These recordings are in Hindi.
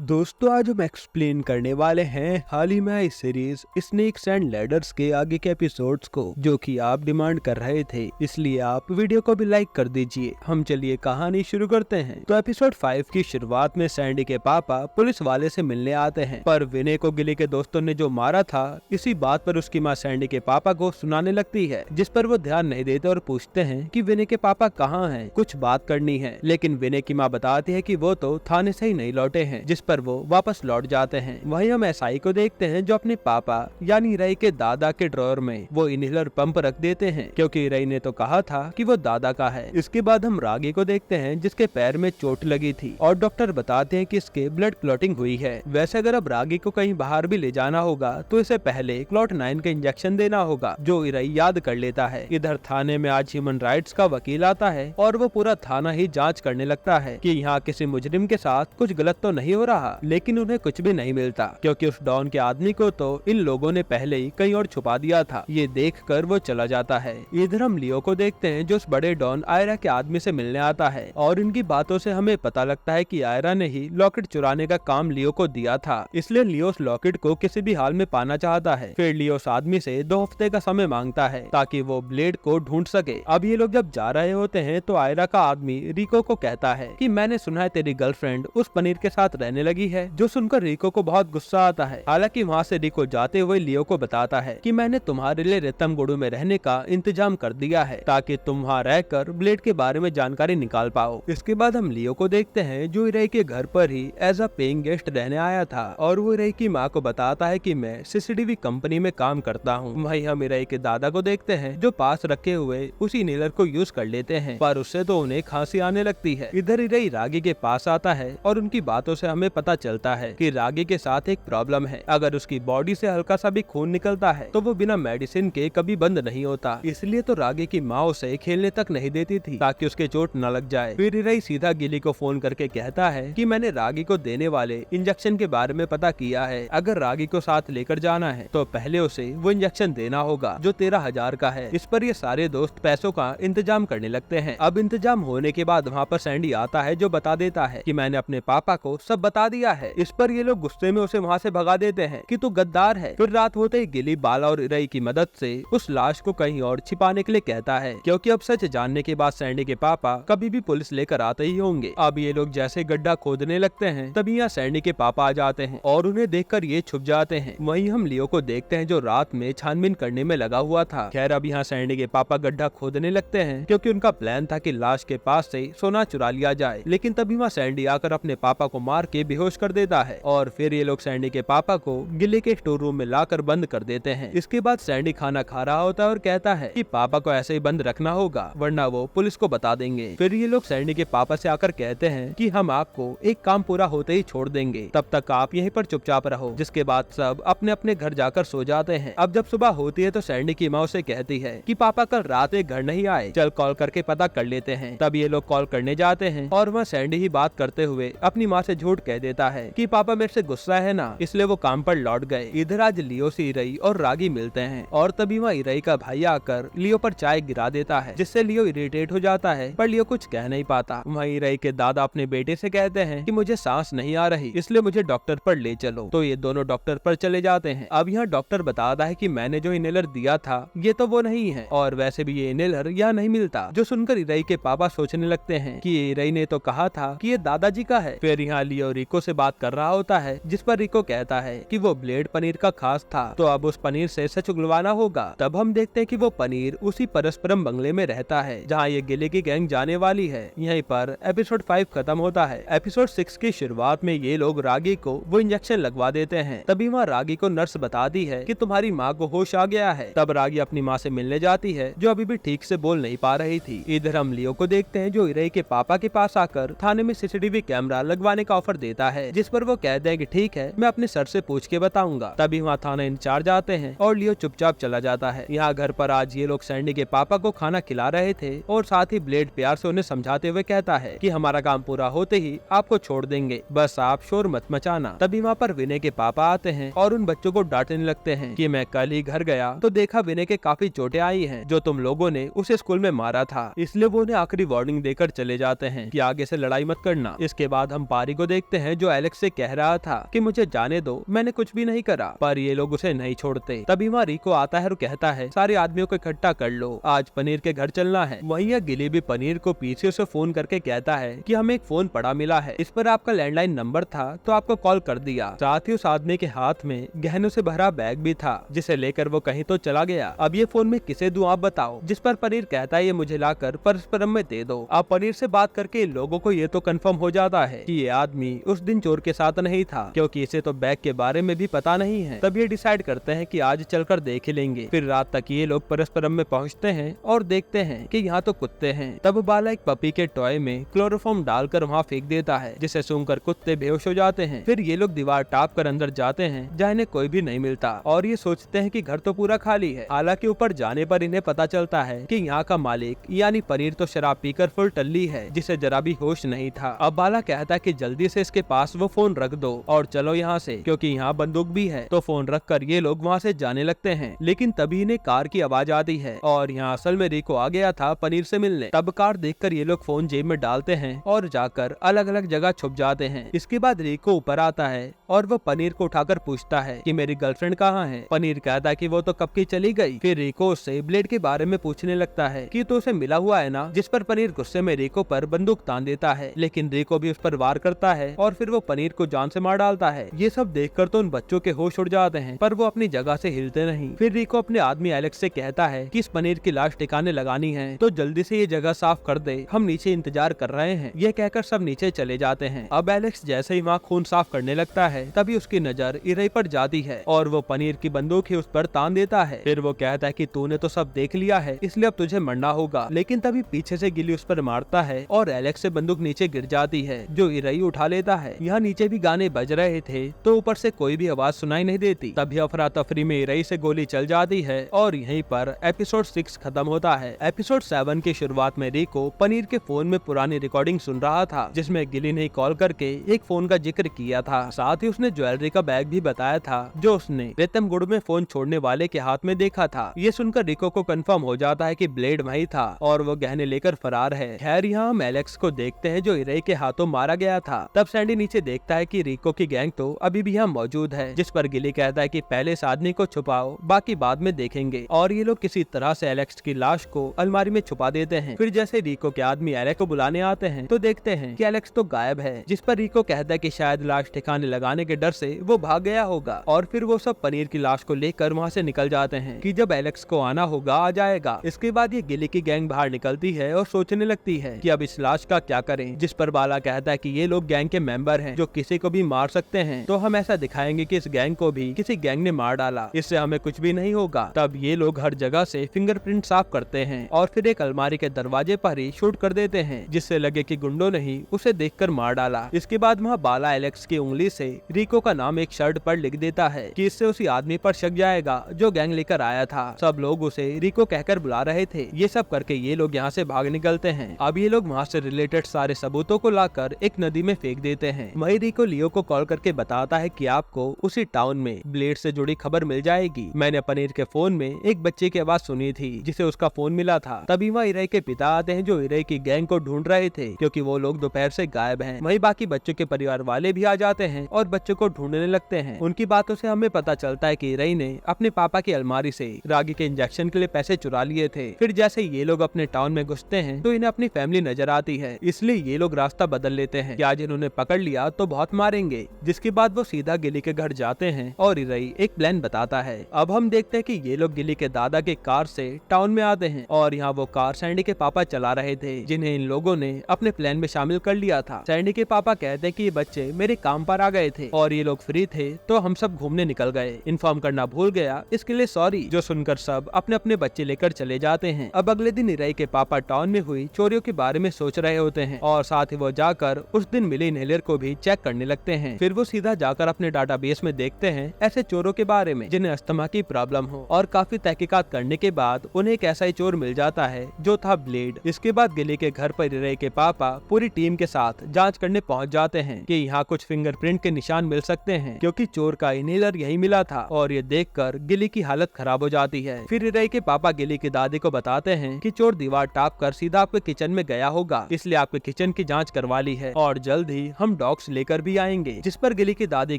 दोस्तों आज हम एक्सप्लेन करने वाले हैं हाल ही में आई सीरीज स्नेक्स एंड लैडर्स के आगे के एपिसोड्स को, जो कि आप डिमांड कर रहे थे, इसलिए आप वीडियो को भी लाइक कर दीजिए। हम चलिए कहानी शुरू करते हैं। तो एपिसोड 5 की शुरुआत में सैंडी के पापा पुलिस वाले से मिलने आते हैं, पर विनय को गिली के दोस्तों ने जो मारा था, इसी बात पर उसकी माँ सैंडी के पापा को सुनाने लगती है, जिस पर वो ध्यान नहीं देते और पूछते हैं कि विनय के पापा कहाँ हैं, कुछ बात करनी है। लेकिन विनय की माँ बताती है कि वो तो थाने से ही नहीं लौटे हैं, जिस पर वो वापस लौट जाते हैं। वहीं हम एसआई को देखते हैं जो अपने पापा यानी रई के दादा के ड्रॉअर में वो इनहेलर पंप रख देते हैं, क्योंकि रई ने तो कहा था कि वो दादा का है। इसके बाद हम रागी को देखते हैं जिसके पैर में चोट लगी थी और डॉक्टर बताते हैं कि इसके ब्लड क्लॉटिंग हुई है। वैसे अगर अब रागी को कहीं बाहर भी ले जाना होगा तो इसे पहले क्लॉट 9 का इंजेक्शन देना होगा, जो रई याद कर लेता है। इधर थाने में आज ह्यूमन राइट्स का वकील आता है और वो पूरा थाना ही जांच करने लगता है कि यहाँ किसी मुजरिम के साथ कुछ गलत तो नहीं हो रहा, लेकिन उन्हें कुछ भी नहीं मिलता, क्योंकि उस डॉन के आदमी को तो इन लोगों ने पहले ही कहीं और छुपा दिया था। ये देखकर वो चला जाता है। इधर हम लियो को देखते हैं जो उस बड़े डॉन आयरा के आदमी से मिलने आता है और इनकी बातों से हमें पता लगता है कि आयरा ने ही लॉकेट चुराने का काम लियो को दिया था, इसलिए लियो उस लॉकेट को किसी भी हाल में पाना चाहता है। फिर लियो उस आदमी से 2 हफ्ते का समय मांगता है ताकि वो ब्लेड को ढूंढ सके। अब ये लोग जब जा रहे होते हैं तो आयरा का आदमी रिको को कहता है कि मैंने सुना है तेरी गर्लफ्रेंड उस पनीर के साथ रहने लगी है, जो सुनकर रिको को बहुत गुस्सा आता है। हालांकि वहाँ से रिको जाते हुए लियो को बताता है कि मैंने तुम्हारे लिए रेतमगुड़ू में रहने का इंतजाम कर दिया है ताकि तुम वहाँ रहकर ब्लेड के बारे में जानकारी निकाल पाओ। इसके बाद हम लियो को देखते हैं जो इरई के घर पर ही एज अ पेइंग गेस्ट रहने आया था और वो इरई की माँ को बताता है कि मैं सीसीटीवी कंपनी में काम करता हूँ। वहीं हम इरई के दादा को देखते हैं जो पास रखे हुए उसी इनहेलर को यूज कर लेते हैं, पर उससे तो उन्हें खांसी आने लगती है। इधर इरई रागी के पास आता है और उनकी बातों से हमें पता चलता है कि रागी के साथ एक प्रॉब्लम है। अगर उसकी बॉडी से हल्का सा भी खून निकलता है तो वो बिना मेडिसिन के कभी बंद नहीं होता, इसलिए तो रागी की माँ उसे खेलने तक नहीं देती थी ताकि उसके चोट न लग जाए। फिर इरई सीधा गिली को फोन करके कहता है कि मैंने रागी को देने वाले इंजेक्शन के बारे में पता किया है। अगर रागी को साथ लेकर जाना है तो पहले उसे वो इंजेक्शन देना होगा जो 13,000 का है। इस पर ये सारे दोस्त पैसों का इंतजाम करने लगते हैं। अब इंतजाम होने के बाद वहाँ पर सैंडी आता है जो बता देता है कि मैंने अपने पापा को सब बता दिया है। इस पर ये लोग गुस्से में उसे वहाँ से भगा देते हैं कि तू गद्दार है। फिर रात होते ही गिली बाला और इरई की मदद से उस लाश को कहीं और छिपाने के लिए कहता है, क्योंकि अब सच जानने के बाद सैंडी के पापा कभी भी पुलिस लेकर आते ही होंगे। अब ये लोग जैसे गड्ढा खोदने लगते हैं तभी यहाँ सैंडी के पापा आ जाते हैं और उन्हें देखकर ये छुप जाते हैं। वहीं हम लियो को देखते हैं जो रात में छानबीन करने में लगा हुआ था। खैर अब यहाँ सैंडी के पापा गड्ढा खोदने लगते हैं क्योंकि उनका प्लान था कि लाश के पास से सोना चुरा लिया जाए, लेकिन तभी वहाँ सैंडी आकर अपने पापा को मार के बेहोश कर देता है और फिर ये लोग सैंडी के पापा को गिली के स्टोर रूम में लाकर बंद कर देते हैं। इसके बाद सैंडी खाना खा रहा होता है और कहता है कि पापा को ऐसे ही बंद रखना होगा वरना वो पुलिस को बता देंगे। फिर ये लोग सैंडी के पापा से आकर कहते हैं कि हम आपको एक काम पूरा होते ही छोड़ देंगे, तब तक आप यहीं पर चुपचाप रहो। जिसके बाद सब अपने अपने घर जाकर सो जाते हैं। अब जब सुबह होती है तो सैंडी की माँ उसे कहती है कि पापा कल रात में घर नहीं आए, चल कॉल करके पता कर लेते हैं। तब ये लोग कॉल करने जाते हैं और वह सैंडी ही बात करते हुए अपनी माँ से झूठ कह देता है कि पापा मेरे से गुस्सा है ना, इसलिए वो काम पर लौट गए। इधर आज लियो से इरई और रागी मिलते हैं और तभी वहाँ इरई का भाई आकर लियो पर चाय गिरा देता है, जिससे लियो इरिटेट हो जाता है, पर लियो कुछ कह नहीं पाता। वहाँ इरई के दादा अपने बेटे से कहते हैं कि मुझे सांस नहीं आ रही, इसलिए मुझे डॉक्टर पर ले चलो। तो ये दोनों डॉक्टर पर चले जाते हैं। अब यहाँ डॉक्टर बताता है कि मैंने जो इनहेलर दिया था ये तो वो नहीं है, और वैसे भी ये इनहेलर यहाँ नहीं मिलता। जो सुनकर इरई के पापा सोचने लगते हैं कि इरई ने तो कहा था कि ये दादाजी का है। फिर यहाँ लियो रिको से बात कर रहा होता है, जिस पर रिको कहता है कि वो ब्लेड पनीर का खास था, तो अब उस पनीर से सच उगलवाना होगा। तब हम देखते हैं कि वो पनीर उसी परस्परम बंगले में रहता है जहाँ ये गिले की गैंग जाने वाली है। यहीं पर एपिसोड 5 खत्म होता है। एपिसोड 6 की शुरुआत में ये लोग रागी को वो इंजेक्शन लगवा देते हैं। तभी वहाँ रागी को नर्स बताती है कि तुम्हारी माँ को होश आ गया है। तब रागी अपनी माँ से मिलने जाती है जो अभी भी ठीक से बोल नहीं पा रही थी। इधर हम लियो को देखते हैं जो इरई के पापा के पास आकर थाने में सीसीटीवी कैमरा लगवाने का ऑफर देता है, जिस पर वो कहते हैं कि ठीक है मैं अपने सर से पूछ के बताऊंगा। तभी वहाँ थाना इंचार्ज आते हैं और लियो चुपचाप चला जाता है। यहाँ घर पर आज ये लोग सैंडी के पापा को खाना खिला रहे थे और साथ ही ब्लेड प्यार से उन्हें समझाते हुए कहता है कि हमारा काम पूरा होते ही आपको छोड़ देंगे, बस आप शोर मत मचाना। तभी वहाँ पर विनय के पापा आते हैं और उन बच्चों को डांटने लगते हैं कि मैं कल ही घर गया तो देखा विनय के काफी चोटें आई हैं जो तुम लोगों ने उसे स्कूल में मारा था, इसलिए वो उन्हें आखिरी वार्निंग देकर चले जाते हैं कि आगे से लड़ाई मत करना। इसके बाद हम पारी को देखते हैं हैं जो एलेक्स से कह रहा था कि मुझे जाने दो, मैंने कुछ भी नहीं करा, पर ये लोग उसे नहीं छोड़ते। तभी वहाँ रिको आता है और कहता है सारे आदमियों को इकट्ठा कर लो, आज पनीर के घर चलना है। वहीं यह गिली भी पनीर को पीछे से फोन करके कहता है कि हमें एक फोन पड़ा मिला है, इस पर आपका लैंडलाइन नंबर था तो आपको कॉल कर दिया। साथ ही उस आदमी के हाथ में गहनों से भरा बैग भी था जिसे लेकर वो कहीं तो चला गया। अब ये फोन में किसे दूं आप बताओ, जिस पर पनीर कहता है ये मुझे लाकर परस्परम में दे दो। अब पनीर से बात करके लोगों को ये तो कंफर्म हो जाता है कि ये आदमी उस दिन चोर के साथ नहीं था, क्योंकि इसे तो बैग के बारे में भी पता नहीं है। तब ये डिसाइड करते हैं कि आज चलकर देख ही लेंगे। फिर रात तक ये लोग परस्परम में पहुंचते हैं और देखते हैं कि यहाँ तो कुत्ते हैं। तब बाला एक पपी के टॉय में क्लोरोफॉर्म डालकर वहाँ फेंक देता है, जिसे सूंघकर कुत्ते बेहोश हो जाते हैं। फिर ये लोग दीवार टाप कर अंदर जाते हैं जहाँ इन्हें कोई भी नहीं मिलता और ये सोचते हैं कि घर तो पूरा खाली है। हालांकि ऊपर जाने पर इन्हें पता चलता है कि यहाँ का मालिक यानी पनीर तो शराब पीकर फुल टल्ली है, जिसे जरा भी होश नहीं था। अब बाला कहता है कि जल्दी से इसके पास वो फोन रख दो और चलो यहाँ से, क्योंकि यहाँ बंदूक भी है। तो फोन रख कर ये लोग वहाँ से जाने लगते हैं, लेकिन तभी इन्हें कार की आवाज आती है और यहाँ असल में रिको आ गया था पनीर से मिलने। तब कार देखकर ये लोग फोन जेब में डालते हैं और जाकर अलग अलग जगह छुप जाते हैं। इसके बाद रिको ऊपर आता है और वो पनीर को उठाकर पूछता है कि मेरी गर्लफ्रेंड कहाँ है। पनीर कहता है कि वो तो कब की चली गई। फिर रिको उससे ब्लेड के बारे में पूछने लगता है कि तो उसे मिला हुआ है ना, जिस पर पनीर गुस्से में रिको पर बंदूक तान देता है, लेकिन रिको भी उस पर वार करता है और फिर वो पनीर को जान से मार डालता है। ये सब देखकर तो उन बच्चों के होश उड़ जाते हैं, पर वो अपनी जगह से हिलते नहीं। फिर रिको अपने आदमी एलेक्स से कहता है कि इस पनीर की लाश ठिकाने लगानी है तो जल्दी से ये जगह साफ कर दे, हम नीचे इंतजार कर रहे हैं। ये कहकर सब नीचे चले जाते हैं। अब एलेक्स जैसे ही वहाँ खून साफ करने लगता है तभी उसकी नजर इरई पर जाती है और वो पनीर की बंदूक ही उस पर तान देता है। फिर वो कहता है कि तूने तो सब देख लिया है, इसलिए अब तुझे मरना होगा। लेकिन तभी पीछे से गिली उस पर मारता है और एलेक्स से बंदूक नीचे गिर जाती है, जो इरई उठा लेता है। यहाँ नीचे भी गाने बज रहे थे तो ऊपर से कोई भी आवाज सुनाई नहीं देती। तभी अफरा तफरी में इरई से गोली चल जाती है और यहीं पर एपिसोड 6 खत्म होता है। एपिसोड 7 की शुरुआत में रिको पनीर के फोन में पुरानी रिकॉर्डिंग सुन रहा था, जिसमें गिली ने कॉल करके एक फोन का जिक्र किया था। साथ ही उसने ज्वेलरी का बैग भी बताया था जो उसने रेतमगुड़ में फोन छोड़ने वाले के हाथ में देखा था। ये सुनकर रिको को कंफर्म हो जाता है कि ब्लेड वही था और वो गहने लेकर फरार है। खैर यहाँ हम एलेक्स को देखते हैं जो इरई के हाथों मारा गया था। तब सैंडी नीचे देखता है कि रिको की गैंग तो अभी भी यहाँ मौजूद है, जिस पर गिली कहता है कि पहले इस आदमी को छुपाओ, बाकी बाद में देखेंगे। और ये लोग किसी तरह से एलेक्स की लाश को अलमारी में छुपा देते हैं। फिर जैसे रिको के आदमी एलेक्स को बुलाने आते हैं तो देखते हैं कि एलेक्स तो गायब है, जिस पर रिको कहता है कि शायद लाश ठिकाने लगाने के डर से वो भाग गया होगा। और फिर वो सब पनीर की लाश को लेकर वहाँ से निकल जाते हैं कि जब एलेक्स को आना होगा आ जाएगा। इसके बाद ये गिली की गैंग बाहर निकलती है और सोचने लगती है कि अब इस लाश का क्या करें, जिस पर बाला कहता है कि ये लोग गैंग के मेंबर हैं जो किसी को भी मार सकते हैं, तो हम ऐसा दिखाएंगे कि इस गैंग को भी किसी गैंग ने मार डाला, इससे हमें कुछ भी नहीं होगा। तब ये लोग हर जगह से फिंगरप्रिंट साफ करते हैं और फिर एक अलमारी के दरवाजे पर ही शूट कर देते हैं, जिससे लगे कि गुंडों ने ही उसे देखकर मार डाला। इसके बाद वहाँ बाला एलेक्स की उंगली से रिको का नाम एक शर्ट पर लिख देता है कि इससे उसी आदमी पर शक जाएगा जो गैंग लेकर आया था। सब लोग उसे रिको कहकर बुला रहे थे। ये सब करके ये लोग यहाँ से भाग निकलते हैं। अब ये लोग वहाँ से रिलेटेड सारे सबूतों को लाकर एक नदी में फेंक देते हैं। वही रिको लियो को कॉल करके बताता है कि आपको उसी टाउन में ब्लेड से जुड़ी खबर मिल जाएगी। मैंने पनीर के फोन में एक बच्चे की आवाज सुनी थी जिसे उसका फोन मिला था। तभी वहाँ इरई के पिता आते हैं जो इरई की गैंग को ढूंढ रहे थे, क्योंकि वो लोग दोपहर से गायब हैं। वही बाकी बच्चों के परिवार वाले भी आ जाते हैं और बच्चों को ढूंढने लगते हैं। उनकी बातों से हमें पता चलता है कि इरई ने अपने पापा की अलमारी से रागी के इंजेक्शन के लिए पैसे चुरा लिए थे। फिर जैसे ये लोग अपने टाउन में घुसते हैं तो इन्हें अपनी फैमिली नजर आती है, इसलिए ये लोग रास्ता बदल लेते हैं कि आज इन्होंने पकड़ लिया तो बहुत मारेंगे। जिसके बाद वो सीधा गिली के घर जाते हैं और इरई एक प्लान बताता है। अब हम देखते हैं कि ये लोग गिली के दादा के कार से टाउन में आते हैं और यहाँ वो कार सैंडी के पापा चला रहे थे, जिन्हें इन लोगों ने अपने प्लान में शामिल कर लिया था। सैंडी के पापा कहते हैं कि ये बच्चे मेरे काम पर आ गए थे और ये लोग फ्री थे तो हम सब घूमने निकल गए, इन्फॉर्म करना भूल गया, इसके लिए सॉरी। जो सुनकर सब अपने अपने बच्चे लेकर चले जाते हैं। अब अगले दिन इरई के पापा टाउन में हुई चोरियों के बारे में सोच रहे होते हैं और साथ ही वो जाकर उस दिन मिले इनहेलर को भी चेक करने लगते हैं। फिर वो सीधा जाकर अपने डाटाबेस में देखते हैं ऐसे चोरों के बारे में जिन्हें अस्थमा की प्रॉब्लम हो, और काफी तहकीकात करने के बाद उन्हें एक ऐसा ही चोर मिल जाता है जो था ब्लेड। इसके बाद गिली के घर पर इरई के पापा पूरी टीम के साथ जांच करने पहुंच जाते हैं कि यहाँ कुछ फिंगरप्रिंट के निशान मिल सकते हैं, क्योंकि चोर का इनहेलर यही मिला था। और ये देखकर गिली की हालत खराब हो जाती है। फिर इरई के पापा गिली की दादी को बताते हैं कि चोर दीवार टाप कर सीधा आपके किचन में गया होगा, इसलिए आपके किचन की जांच करवा ली है और जल्द ही हम डॉग्स लेकर भी आएंगे। जिस पर गिली की दादी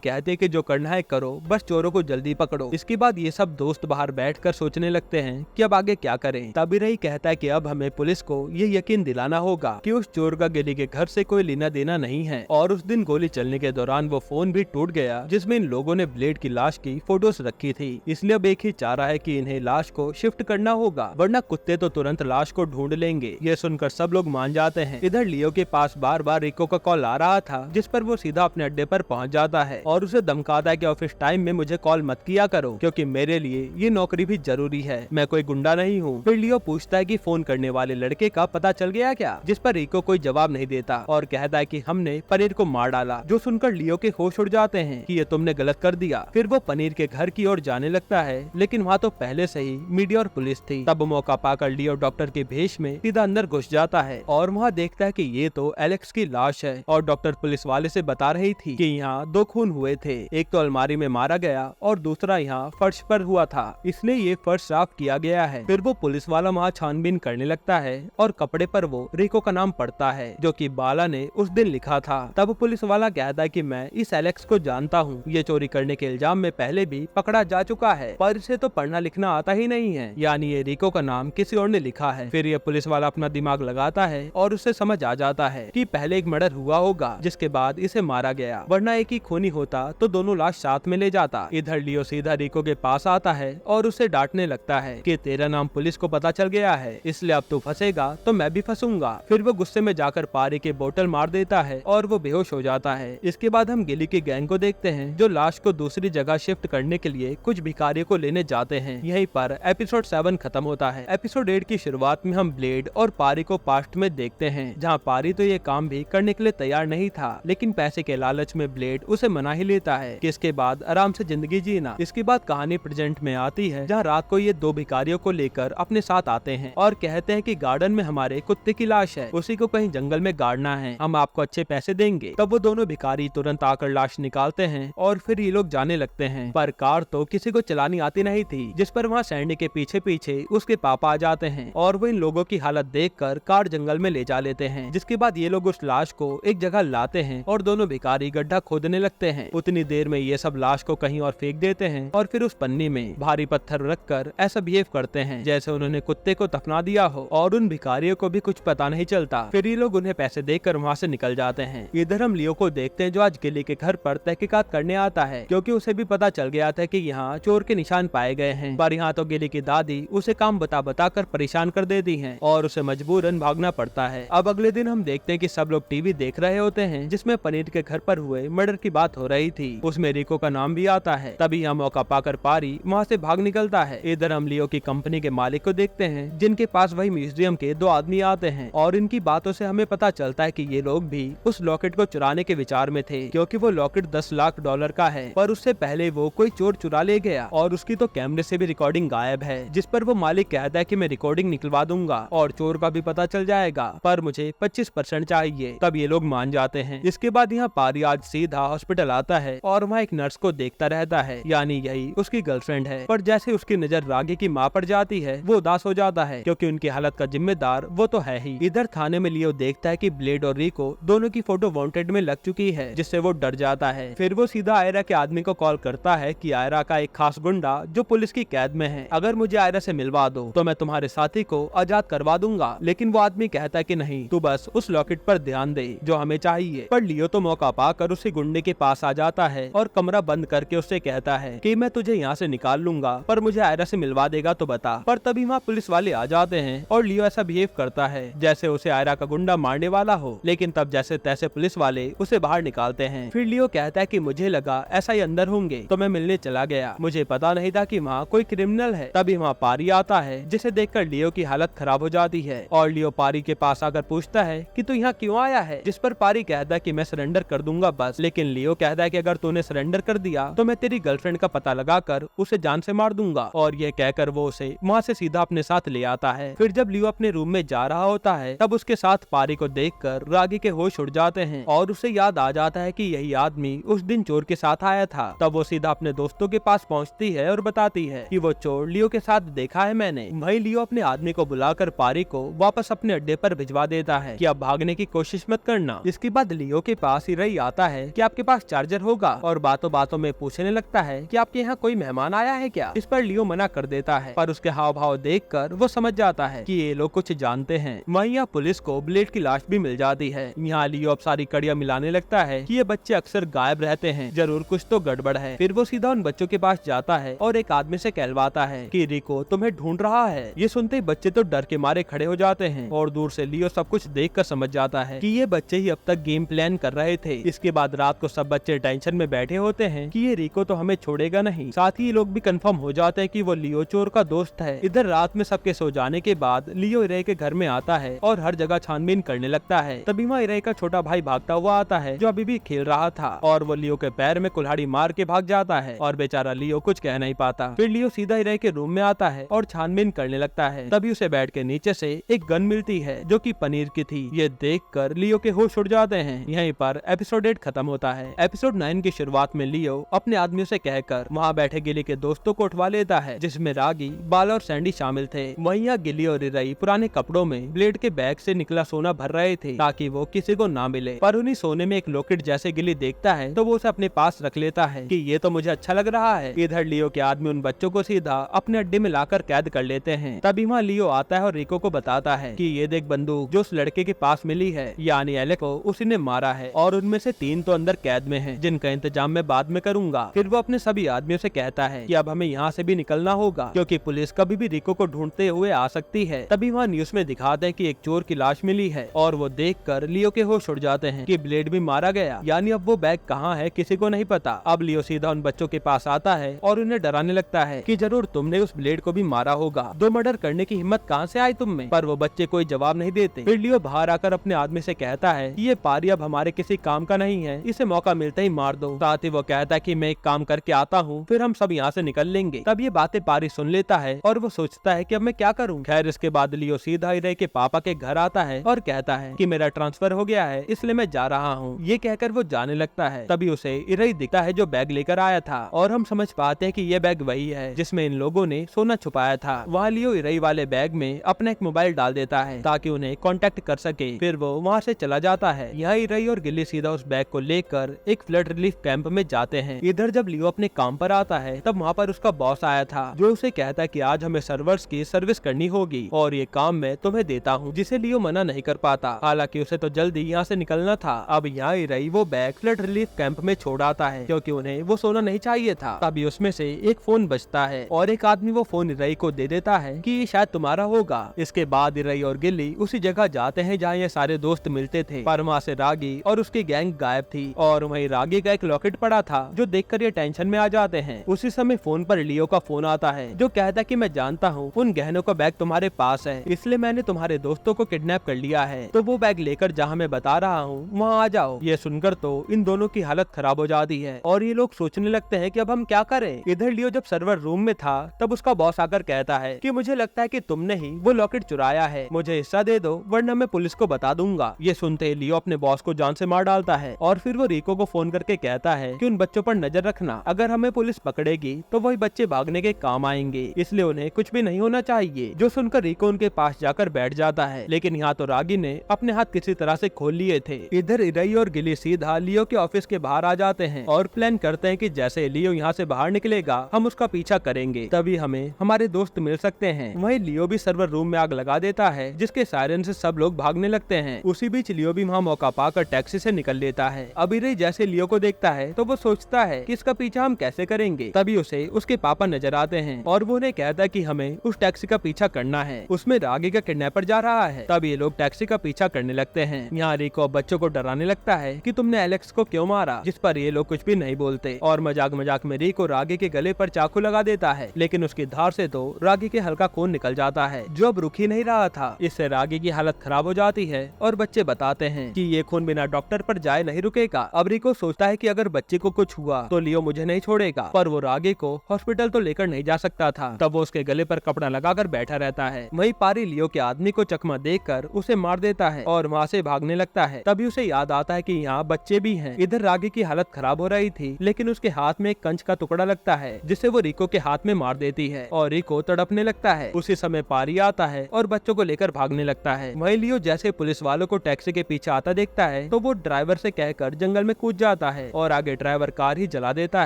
कहते कि जो करना है करो, बस चोरों को जल्दी पकड़ो। इसके बाद ये सब दोस्त बाहर बैठकर सोचने लगते हैं कि अब आगे क्या करें। तभी रही कहता है कि अब हमें पुलिस को ये यकीन दिलाना होगा कि उस चोर का गिली के घर से कोई लेना देना नहीं है। और उस दिन गोली चलने के दौरान वो फोन भी टूट गया जिसमें इन लोगों ने ब्लेड की लाश की फोटोज रखी थी। इसलिए अब एक ही चारा है कि इन्हें लाश को शिफ्ट करना होगा, वरना कुत्ते तो तुरंत लाश को ढूंढ लेंगे। ये सुनकर सब लोग मान जाते हैं। इधर लियो के पास बार बार रिको का कॉल आ रहा था, जिस पर वो सीधा अपने अड्डे पर पहुंच जाता है और उसे धमकाता है कि ऑफिस टाइम में मुझे कॉल मत किया करो, क्योंकि मेरे लिए ये नौकरी भी जरूरी है, मैं कोई गुंडा नहीं हूँ। फिर लियो पूछता है कि फोन करने वाले लड़के का पता चल गया क्या, जिस पर रिको कोई जवाब नहीं देता और कहता है कि हमने पनीर को मार डाला। जो सुनकर लियो के होश उड़ जाते हैं कि ये तुमने गलत कर दिया। फिर वो पनीर के घर की ओर जाने लगता है, लेकिन वहाँ तो पहले से ही मीडिया और पुलिस थी। तब मौका पाकर लियो डॉक्टर के भेष में सीधा अंदर घुस जाता है और वहाँ देखता है कि ये तो एलेक्स की लाश है। और डॉक्टर पुलिस वाले से बता रही थी कि यहाँ 2 खून हुए थे, एक तो अलमारी में मारा गया और दूसरा यहाँ फर्श पर हुआ था, इसलिए ये फर्श साफ किया गया है। फिर वो पुलिस वाला वहाँ छानबीन करने लगता है और कपड़े पर वो रिको का नाम पढ़ता है जो कि बाला ने उस दिन लिखा था। तब पुलिस वाला कहता है कि मैं इस एलेक्स को जानता हूँ, ये चोरी करने के इल्जाम में पहले भी पकड़ा जा चुका है, पर इसे तो पढ़ना लिखना आता ही नहीं है, यानी ये रिको का नाम किसी और ने लिखा है। फिर ये पुलिस वाला अपना दिमाग लगाता है और उसे समझ आ जाता है कि पहले एक मर्डर हुआ होगा जिसके बाद इसे मारा गया, वरना एक ही खूनी होता तो दोनों लाश साथ में ले जाता। इधर लियो सीधा रिको के पास आता है और उसे डांटने लगता है कि तेरा नाम पुलिस को पता चल गया है, इसलिए अब तू फंसेगा तो मैं भी फंसूंगा। फिर वो गुस्से में जाकर पारी के बोतल मार देता है और वो बेहोश हो जाता है। इसके बाद हम गिली की गैंग को देखते हैं जो लाश को दूसरी जगह शिफ्ट करने के लिए कुछ भिखारियों को लेने जाते हैं। यहीं पर एपिसोड 7 खत्म होता है। एपिसोड 8 की शुरुआत में हम ब्लेड और पारी को पास्ट में देखते हैं, जहाँ पारी तो ये काम भी करने के लिए तैयार नहीं था, लेकिन पैसे के लालच में ब्लेड उसे मना ही लेता है कि इसके बाद आराम से जिंदगी जीना। इसके बाद कहानी प्रेजेंट में आती है, जहाँ रात को ये 2 भिखारियों को लेकर अपने साथ आते हैं और कहते हैं कि गार्डन में हमारे कुत्ते की लाश है, उसी को कहीं जंगल में गाड़ना है, हम आपको अच्छे पैसे देंगे। तब वो दोनों भिखारी तुरंत आकर लाश निकालते हैं और फिर ये लोग जाने लगते हैं। पर कार तो किसी को चलानी आती नहीं थी, जिस पर वहाँ सैंडी के पीछे पीछे उसके पापा आ जाते हैं और वो इन लोगों की हालत देखकर कार जंगल में ले जा लेते हैं। जिसके बाद ये लोग उस लाश को एक जगह लाते हैं और दोनों भिखारी गड्ढा खोदने लगते हैं। उतनी देर में ये सब लाश को कहीं और फेंक देते हैं और फिर उस पन्नी में भारी पत्थर रखकर ऐसा बिहेव करते हैं जैसे उन्होंने कुत्ते को दफना दिया हो, और उन भिखारियों को भी कुछ पता नहीं चलता। फिर ये लोग उन्हें पैसे देकर वहाँ से निकल जाते हैं। इधर हम लियो को देखते हैं जो आज गिली के घर पर तहकीकात करने आता है, क्योंकि उसे भी पता चल गया था कि यहाँ चोर के निशान पाए गए हैं। पर यहाँ तो गिली की दादी उसे काम बता कर परेशान कर देती है और उसे मजबूरन भागना पड़ता है। अब अगले दिन हम देखते हैं कि सब लोग टीवी देख रहे होते हैं, जिसमें पनीर के घर पर हुए मर्डर की बात हो रही थी। उसमें रिको का नाम भी आता है। तभी यहाँ मौका पाकर पारी वहाँ से भाग निकलता है। इधर हम लियो की कंपनी के मालिक को देखते हैं, जिनके पास वही म्यूजियम के 2 आदमी आते हैं और इनकी बातों से हमें पता चलता है कि ये लोग भी उस लॉकेट को चुराने के विचार में थे, क्योंकि वो लॉकेट $10 लाख का है। पर उससे पहले वो कोई चोर चुरा ले गया और उसकी तो कैमरे से भी रिकॉर्डिंग गायब है, जिस पर वो मालिक कहता है कि मैं रिकॉर्डिंग निकलवा दूंगा और चोर का भी पता चल जाएगा, पर मुझे 25% चाहिए। तब ये लोग मान जाते हैं। इसके बाद यहाँ पारी आज सीधा हॉस्पिटल आता है और वहाँ एक नर्स को देखता रहता है, यानी यही उसकी गर्लफ्रेंड है। पर जैसे उसकी नजर रागी की माँ पर जाती है, वो उदास हो जाता है, क्योंकि उनकी हालत का जिम्मेदार वो तो है ही। इधर थाने में लियो देखता है कि ब्लेड और रिको दोनों की फोटो वांटेड में लग चुकी है, जिससे वो डर जाता है। फिर वो सीधा आयरा के आदमी को कॉल करता है कि आयरा का एक खास गुंडा जो पुलिस की कैद में है, अगर मुझे आयरा से मिलवा दो तो मैं तुम्हारे साथी को आजाद करवा दूंगा। लेकिन वो आदमी कहता है कि नहीं, तू बस उस लॉकेट पर ध्यान दे जो हमें चाहिए। पर लियो तो मौका पाकर उसी गुंडे के पास आ जाता है और कमरा बंद करके उससे कहता है कि मैं तुझे यहाँ से निकाल लूंगा, पर मुझे आयरा से मिलवा देगा तो बता। पर तभी वहाँ पुलिस वाले आ जाते हैं और लियो ऐसा बिहेव करता है जैसे उसे आयरा का गुंडा मारने वाला हो, लेकिन तब जैसे तैसे पुलिस वाले उसे बाहर निकालते हैं। फिर लियो कहता है कि मुझे लगा ऐसा ही अंदर होंगे तो मैं मिलने चला गया, मुझे पता नहीं था कि वहाँ कोई क्रिमिनल है। तभी वहाँ पारी आता है, जिसे देखकर लियो की हालत खराब हो जाती है और लियो पारी के पास आकर पूछता है कि तू यहाँ क्यों आया है, जिस पर पारी कहता है कि मैं सरेंडर कर दूंगा बस। लेकिन लियो कहता है कि अगर तूने सरेंडर कर दिया तो मैं तेरी गर्लफ्रेंड का पता लगाकर उसे जान से मार दूंगा, और ये कहकर वो उसे वहाँ से सीधा अपने साथ ले आता है। फिर जब लियो अपने रूम में जा रहा होता है, तब उसके साथ पारी को देखकर रागी के होश उड़ जाते हैं और उसे याद आ जाता है कि यही आदमी उस दिन चोर के साथ आया था। तब वो सीधा अपने दोस्तों के पास पहुँचती है और बताती है कि वो चोर लियो के साथ देखा है मैंने। वही लियो अपने आदमी को बुलाकर पारी को वापस अपने अड्डे पर भिजवा देता है कि अब भागने की कोशिश मत करना। इसके बाद लियो के पास इरई आता है कि आपके पास चार्जर होगा और बातों बातों में पूछने लगता है कि आपके यहाँ कोई मेहमान आया है क्या। इस पर लियो मना कर देता है, पर उसके हाव भाव देखकर वो समझ जाता है कि ये लोग कुछ जानते हैं। वहीं यहाँ पुलिस को ब्लेड की लाश भी मिल जाती है। यहाँ लियो अब सारी कड़ियाँ मिलाने लगता है कि ये बच्चे अक्सर गायब रहते हैं, जरूर कुछ तो गड़बड़ है। फिर वो सीधा उन बच्चों के पास जाता है और एक आदमी से कहलवाता है कि रिको तुम्हें ढूंढ रहा है। ये सुनते ही बच्चे तो डर के मारे खड़े हो जाते हैं और दूर से लियो सब कुछ देखकर समझ जाता है कि ये बच्चे ही अब तक गेम प्लान कर रहे थे। इसके बाद रात को सब बच्चे टेंशन में बैठे होते हैं कि ये रिको तो हमें छोड़ेगा नहीं। साथ ही लोग भी कंफर्म हो जाते हैं कि वो लियो चोर का दोस्त है। इधर रात में सबके सो जाने के बाद लियो इरई के घर में आता है और हर जगह छानबीन करने लगता है। तभी वहाँ इरई का छोटा भाई भागता हुआ आता है जो अभी भी खेल रहा था और वो लियो के पैर में कुल्हाड़ी मार के भाग जाता है और बेचारा लियो कुछ कह नहीं पाता। फिर लियो सीधा इरई के रूम में आता है और छानबीन करने लगता है। तभी उसे बेड के नीचे से एक गन मिलती है जो कि पनीर की थी। ये देखकर लियो के होश उड़ जाते हैं। यहीं पर एपिसोड 8 खत्म होता है। एपिसोड 9 की शुरुआत में लियो अपने आदमियों से कहकर वहाँ बैठे गिली के दोस्तों को उठवा लेता है, जिसमें रागी, बाल और सैंडी शामिल थे। वहीं यहाँ गिली और इरई पुराने कपड़ों में ब्लेड के बैग से निकला सोना भर रहे थे ताकि वो किसी को ना मिले। पर उन्हीं सोने में एक लॉकेट जैसे गिली देखता है तो वो उसे अपने पास रख लेता है कि ये तो मुझे अच्छा लग रहा है। इधर लियो के आदमी उन बच्चों को सीधा अपने अड्डे में लाकर कैद कर लेते हैं। तभी वहाँ लियो आता है और रिको को बताता है कि ये देख बंदूक जो उस लड़के के पास मिली है, यानी एलेक्स को उसी ने मारा है और उनमें से 3 तो अंदर कैद में हैं, जिनका इंतजाम मैं बाद में करूंगा। फिर वो अपने सभी आदमियों से कहता है कि अब हमें यहाँ से भी निकलना होगा क्योंकि पुलिस कभी भी रिको को ढूंढते हुए आ सकती है। तभी वहाँ न्यूज में दिखाते हैं कि एक चोर की लाश मिली है और वो देखकर लियो के होश उड़ जाते हैं कि ब्लेड भी मारा गया, यानी अब वो बैग कहाँ है किसी को नहीं पता। अब लियो सीधा उन बच्चों के पास आता है और उन्हें डराने लगता है कि जरूर तुमने उस ब्लेड को भी मारा होगा, 2 मर्डर करने की हिम्मत कहाँ से आई तुम में। पर वो बच्चे कोई जवाब नहीं देते। फिर लियो बाहर आकर अपने आदमी से कहता है कि ये पारी अब हमारे किसी काम का नहीं है, इसे मौका मिलते ही मार दो। साथ ही वो कहता है कि मैं एक काम करके आता हूँ, फिर हम सब यहाँ से निकल लेंगे। तब ये बातें पारी सुन लेता है और वो सोचता है कि अब मैं क्या करूँ। खैर इसके बाद लियो सीधा इरई के पापा के घर आता है और कहता है कि मेरा ट्रांसफर हो गया है इसलिए मैं जा रहा हूँ। ये कहकर वो जाने लगता है। तभी उसे इरई दिखता है जो बैग लेकर आया था और हम समझ पाते हैं कि ये बैग वही है जिसमें इन लोगों ने सोना छुपाया था। वहाँ लियो इरई वाले बैग में अपना एक मोबाइल डाल देता है ताकि उन्हें कांटेक्ट कर सके। फिर वो वहाँ से चला जाता है। यहाँ इरई और गिल्ली सीधा उस बैग को लेकर एक फ्लड रिलीफ कैंप में जाते हैं। इधर जब लियो अपने काम पर आता है तब वहाँ पर उसका बॉस आया था जो उसे कहता है कि आज हमें सर्वर्स की सर्विस करनी होगी और ये काम मैं तुम्हें देता हूँ, जिसे लियो मना नहीं कर पाता। हालांकि उसे तो जल्दी यहाँ से निकलना था। अब यहाँ इरई वो बैग फ्लड रिलीफ कैंप में छोड़ आता है क्योंकि उन्हें वो सोना नहीं चाहिए था। तभी उसमें से एक फोन बजता है और एक आदमी वो फोन इरई को दे देता है कि ये शायद तुम्हारा होगा। इसके बाद इरई और गिल्ली उसी जगह जाते हैं जहाँ ये सारे दोस्त मिलते थे, पर वहाँ से रागी और उसकी गैंग गायब थी और वहीं रागी का एक लॉकेट पड़ा था जो देखकर ये टेंशन में आ जाते हैं। उसी समय फोन पर लियो का फोन आता है जो कहता है कि मैं जानता हूँ उन गहनों का बैग तुम्हारे पास है, इसलिए मैंने तुम्हारे दोस्तों को किडनैप कर लिया है, तो वो बैग लेकर जहाँ मैं बता रहा हूँ वहाँ आ जाओ। ये सुनकर तो इन दोनों की हालत खराब हो जाती है और ये लोग सोचने लगते हैं कि अब हम क्या करें। इधर लियो जब सर्वर रूम में था तब उसका बॉस आकर कहता है कि मुझे लगता है कि तुमने ही वो लॉकेट चुराया है, मुझे हिस्सा दे दो वरना मैं पुलिस को बता दूंगा। ये सुनते ही लियो अपने बॉस को जान से मार डालता है और फिर वो रिको को फोन करके कहता है कि उन बच्चों पर नजर रखना, अगर हमें पुलिस पकड़ेगी तो वही बच्चे भागने के काम आएंगे, इसलिए उन्हें कुछ भी नहीं होना चाहिए। जो सुनकर रिको उनके पास जाकर बैठ जाता है, लेकिन यहाँ तो रागी ने अपने हाथ किसी तरह से खोल लिए थे। इधर इरई और गिली सीधा लियो के ऑफिस के बाहर आ जाते हैं और प्लान करते हैं कि जैसे लियो यहाँ से बाहर निकलेगा हम उसका पीछा करेंगे, तभी हमें हमारे दोस्त मिल सकते हैं। वहीं लियो भी सर्वर रूम में आग लगा देता है जिसके सायरन से सब लोग भागने लगते हैं। उसी बीच लियो भी वहाँ मौका पाकर टैक्सी से निकल लेता है। अब इरई जैसे लियो को देखता है तो वो सोचता है कि इसका पीछा हम कैसे करेंगे। तभी उसे उसके पापा नजर आते हैं और वो उन्हें कहता है कि हमें उस टैक्सी का पीछा करना है, उसमें रागी का किडनैपर जा रहा है। तब ये लोग टैक्सी का पीछा करने लगते हैं। यहाँ रिको बच्चों को डराने लगता है कि तुमने एलेक्स को क्यों मारा, जिस पर ये लोग कुछ भी नहीं बोलते और मजाक मजाक में रिको रागी के गले पर चाकू लगा देता है, लेकिन उसकी धार से तो रागी के हल्का खून निकल जाता है जो अब रुक ही नहीं रहा था। इससे रागी की हालत खराब हो जाती है और बच्चे बताते हैं कि ये खून बिना डॉक्टर पर जाए नहीं रुकेगा। अब रिको सोचता है कि अगर बच्चे को कुछ हुआ तो लियो मुझे नहीं छोड़ेगा, पर वो रागी को हॉस्पिटल तो लेकर नहीं जा सकता था। तब वो उसके गले पर कपड़ा लगाकर बैठा रहता है। वहीं पारी लियो के आदमी को चकमा देकर उसे मार देता है और वहाँ से भागने लगता है। तभी उसे याद आता है कि यहाँ बच्चे भी हैं। इधर रागी की हालत खराब हो रही थी, लेकिन उसके हाथ में एक कंच का टुकड़ा लगता है जिसे वो रिको के हाथ में मार देती है और रिको तड़पने लगता है। उसी समय पारी आता है और बच्चों को लेकर भागने लगता है। वहीं लियो जैसे पुलिस वालों को टैक्सी के पीछे आता देखता है तो वो ड्राइवर से कहकर जंगल में कूद जाता है और आगे ड्राइवर कार ही जला देता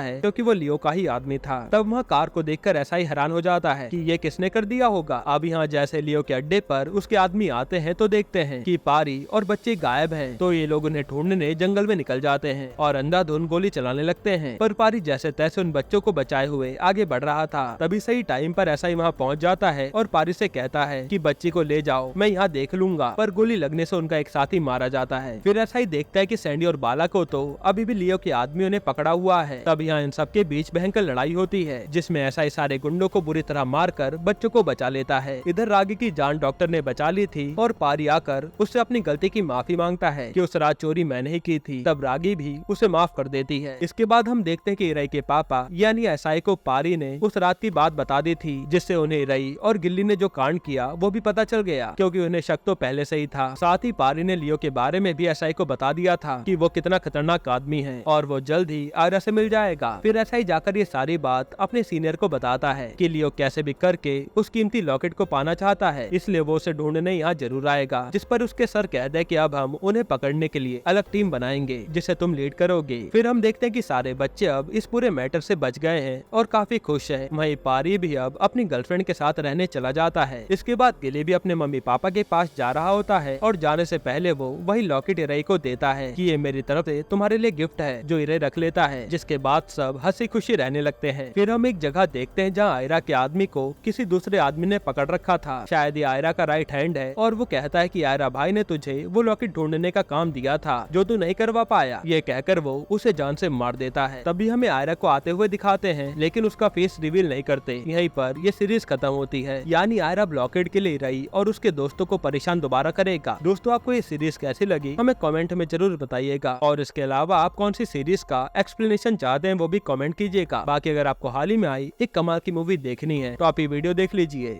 है क्योंकि वो लियो का ही आदमी था। तब वह कार को देखकर ऐसा ही हैरान हो जाता है कि ये किसने कर दिया होगा। अब यहाँ जैसे लियो के अड्डे पर उसके आदमी आते हैं तो देखते हैं कि पारी और बच्चे गायब हैं। तो ये लोग उन्हें ढूंढने जंगल में निकल जाते हैं और अंधाधुंध गोली चलाने लगते हैं। पर पारी जैसे तैसे उन बच्चों को बचाए हुए आगे बढ़ रहा था। तभी सही टाइम पर ऐसा ही वहाँ पहुँच जाता है और पारी से कहता है कि बच्ची को ले जाओ, मैं यहाँ देख लूंगा। पर गोली लगने से उनका एक साथी मारा जाता है। फिर ऐसा ही देखता है कि सैंडी और बाला को तो अभी भी लियो के आदमियों ने पकड़ा हुआ है। तब यहाँ इन सबके बीच भयंकर लड़ाई होती है जिसमें ऐसा ही सारे गुंडों को बुरी तरह मारकर बच्चों को बचा लेता है। इधर रागी की जान डॉक्टर ने बचा ली थी और पारी आकर उससे अपनी गलती की माफी मांगता है कि उस रात चोरी मैंने ही की थी। तब रागी भी उसे माफ कर देती है। इसके बाद हम देखते हैं कि इराई के पापा यानी एसआई को पारी ने उस रात की बात बता दी थी जिससे उन्हें इराई और गिल्ली ने जो कांड किया वो भी पता चल गया क्योंकि उन्हें शक तो पहले से ही था। साथ ही पारी ने लियो के बारे में भी एसआई को बता दिया था कि वो कितना खतरनाक आदमी है और वो जल्द ही आयरा से मिल जाएगा। फिर एसआई जाकर ये सारी बात अपने सीनियर को बताता है कि लियो कैसे भी करके उस कीमती लॉकेट को पाना चाहता है, इसलिए वो उसे ढूंढने यहाँ जरूर आएगा। जिस पर उसके सर कहते हैं कि अब हम उन्हें पकड़ने के लिए अलग टीम बनाएंगे जिसे तुम लीड करोगे। फिर हम देखते हैं कि सारे बच्चे अब इस पूरे मैटर से बच गए हैं और काफी खुश है। वहीं पारी भी अब अपनी गर्लफ्रेंड के साथ रहने चला जाता है। इसके बाद गिली भी अपने मम्मी पापा के पास जा रहा होता है और जाने से पहले वो वही लॉकेट इराई को देता है कि ये मेरी तरफ से तुम्हारे लिए गिफ्ट है, जो इराई रख लेता है। जिसके बाद सब हंसी खुशी रहने लगते हैं। फिर हम एक जगह देखते हैं जहाँ आयरा के आदमी को किसी दूसरे आदमी ने पकड़ रखा था। शायद ये आयरा का राइट हैंड है और वो कहता है कि आयरा भाई ने तुझे वो लॉकेट ढूंढने का काम दिया था जो तू नहीं करवा पाया। ये कहकर वो उसे जान से मार देता है। तभी हमें आयरा को आते हुए दिखाते हैं लेकिन उसका फेस रिवील नहीं करते। यहीं पर ये सीरीज खत्म होती है। यानी आयरा लॉकेट के लिए रही और उसके दोस्तों को परेशान दोबारा करेगा। दोस्तों आपको ये सीरीज कैसी लगी हमें कमेंट में जरूर बताइएगा और इसके अलावा आप कौन सी सीरीज का एक्सप्लेनेशन चाहते हैं वो भी कमेंट कीजिएगा। बाकी अगर आपको हाल ही में आई एक कमाल की मूवी देखनी है तो आप ये वीडियो देख लीजिए।